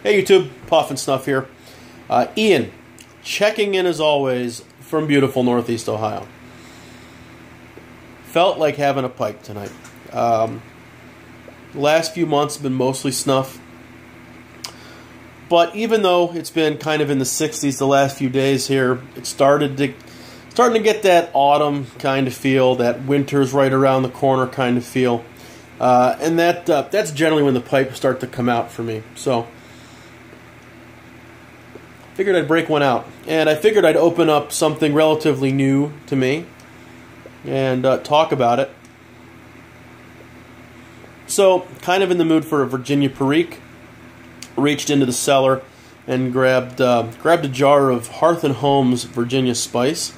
Hey YouTube, Puff and Snuff here. Ian, checking in as always from beautiful Northeast Ohio. Felt like having a pipe tonight. Last few months have been mostly snuff. But even though it's been kind of in the 60s the last few days here, it's starting to get that autumn kind of feel, that winter's right around the corner kind of feel. And that's generally when the pipes start to come out for me. So figured I'd break one out, and I figured I'd open up something relatively new to me and talk about it. So, kind of in the mood for a Virginia Perique, reached into the cellar and grabbed a jar of Hearth Home's Virginia Spice.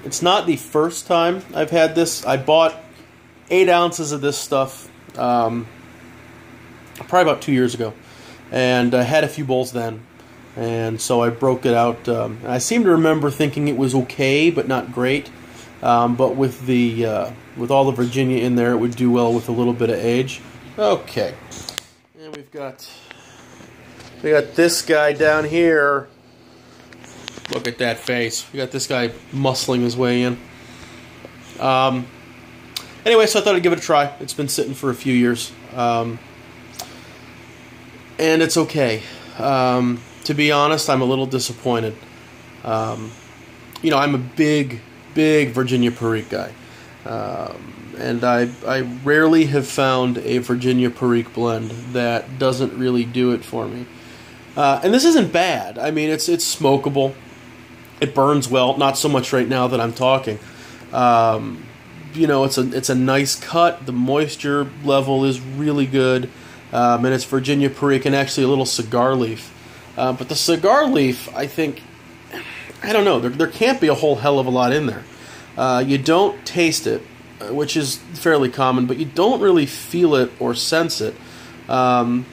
It's not the first time I've had this. I bought 8 ounces of this stuff probably about 2 years ago, and I had a few bowls then. And so I broke it out. I seem to remember thinking it was okay, but not great. But with all the Virginia in there, it would do well with a little bit of age. Okay, and we got this guy down here. Look at that face. We got this guy muscling his way in. Anyway, so I thought I'd give it a try. It's been sitting for a few years, and it's okay. To be honest, I'm a little disappointed. You know, I'm a big Virginia Perique guy. And I rarely have found a Virginia Perique blend that doesn't really do it for me. And this isn't bad. I mean, it's smokable. It burns well. Not so much right now that I'm talking. You know, it's a nice cut. The moisture level is really good. And it's Virginia Perique and actually a little cigar leaf. But the cigar leaf, I think, I don't know, there can't be a whole hell of a lot in there. You don't taste it, which is fairly common, but you don't really feel it or sense it. You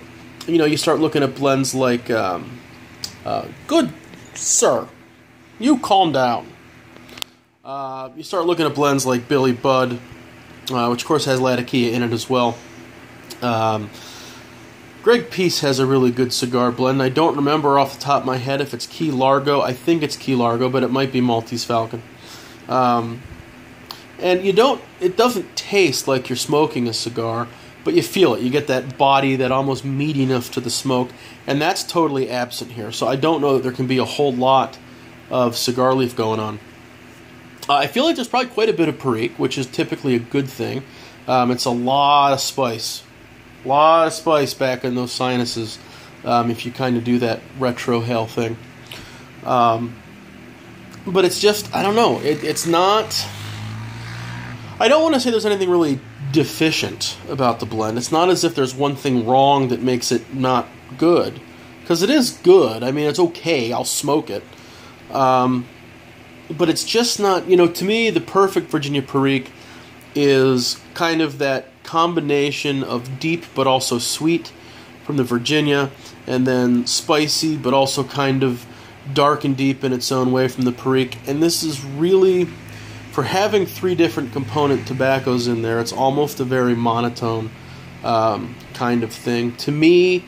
know, you start looking at blends like, good sir, you calm down. You start looking at blends like Billy Budd, which of course has Latakia in it as well. Greg Peace has a really good cigar blend. I don't remember off the top of my head if it's Key Largo. I think it's Key Largo, but it might be Maltese Falcon. And it doesn't taste like you're smoking a cigar, but you feel it. You get that body, that almost meatiness to the smoke, and that's totally absent here. So I don't know that there can be a whole lot of cigar leaf going on. I feel like there's probably quite a bit of Perique, which is typically a good thing. It's a lot of spice. A lot of spice back in those sinuses if you kind of do that retro hail thing. But it's just, I don't know, it's not, I don't want to say there's anything really deficient about the blend. It's not as if there's one thing wrong that makes it not good, because it is good. I mean, it's okay, I'll smoke it. But it's just not, you know, to me, the perfect Virginia Perique is kind of that combination of deep but also sweet from the Virginia, and then spicy but also kind of dark and deep in its own way from the Perique. And this is really, for having 3 different component tobaccos in there, it's almost a very monotone kind of thing. To me,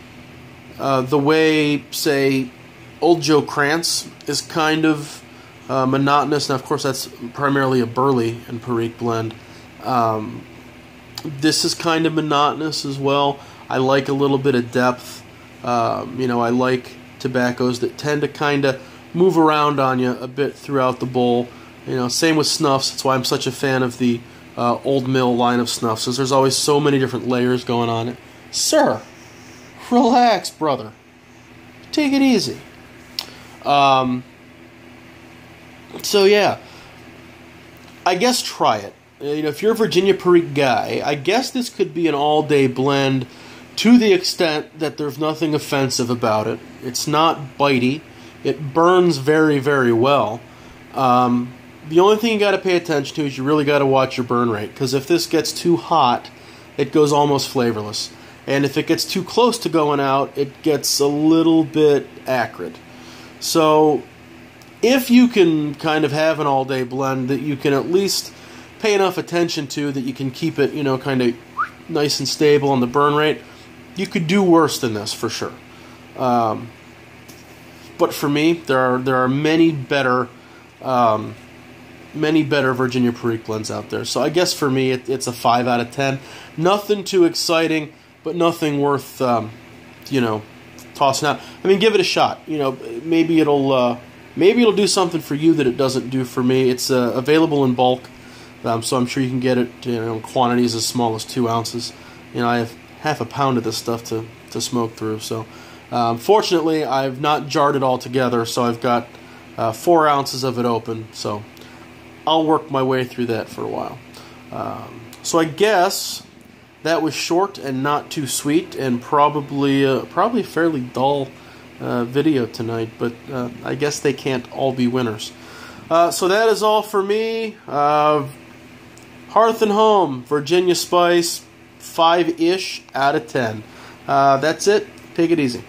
the way, say, Old Joe Krantz is kind of monotonous. Now, of course, that's primarily a Burley and Perique blend. This is kind of monotonous as well. I like a little bit of depth. You know, I like tobaccos that tend to kind of move around on you a bit throughout the bowl. You know, same with snuffs. That's why I'm such a fan of the Old Mill line of snuffs, because there's always so many different layers going on. Sir, relax, brother. Take it easy. So yeah, I guess try it. You know, if you're a Virginia Perique guy, I guess this could be an all-day blend to the extent that there's nothing offensive about it. It's not bitey. It burns very, very well. The only thing you got to pay attention to is you really got to watch your burn rate, because if this gets too hot, it goes almost flavorless. And if it gets too close to going out, it gets a little bit acrid. So if you can kind of have an all-day blend that you can at least pay enough attention to that you can keep it, you know, kind of nice and stable on the burn rate, you could do worse than this for sure. But for me, there are many better Virginia Perique blends out there. So I guess for me, it's a 5 out of 10. Nothing too exciting, but nothing worth tossing out. I mean, give it a shot. Maybe it'll do something for you that it doesn't do for me. It's available in bulk, so I'm sure you can get it in quantities as small as 2 ounces. I have half a pound of this stuff to smoke through. So fortunately, I've not jarred it all together, so I've got 4 ounces of it open. So I'll work my way through that for a while. So I guess that was short and not too sweet, and probably fairly dull video tonight. But I guess they can't all be winners. So that is all for me. Hearth Home Virginia Spice, 5-ish out of 10. That's it. Take it easy.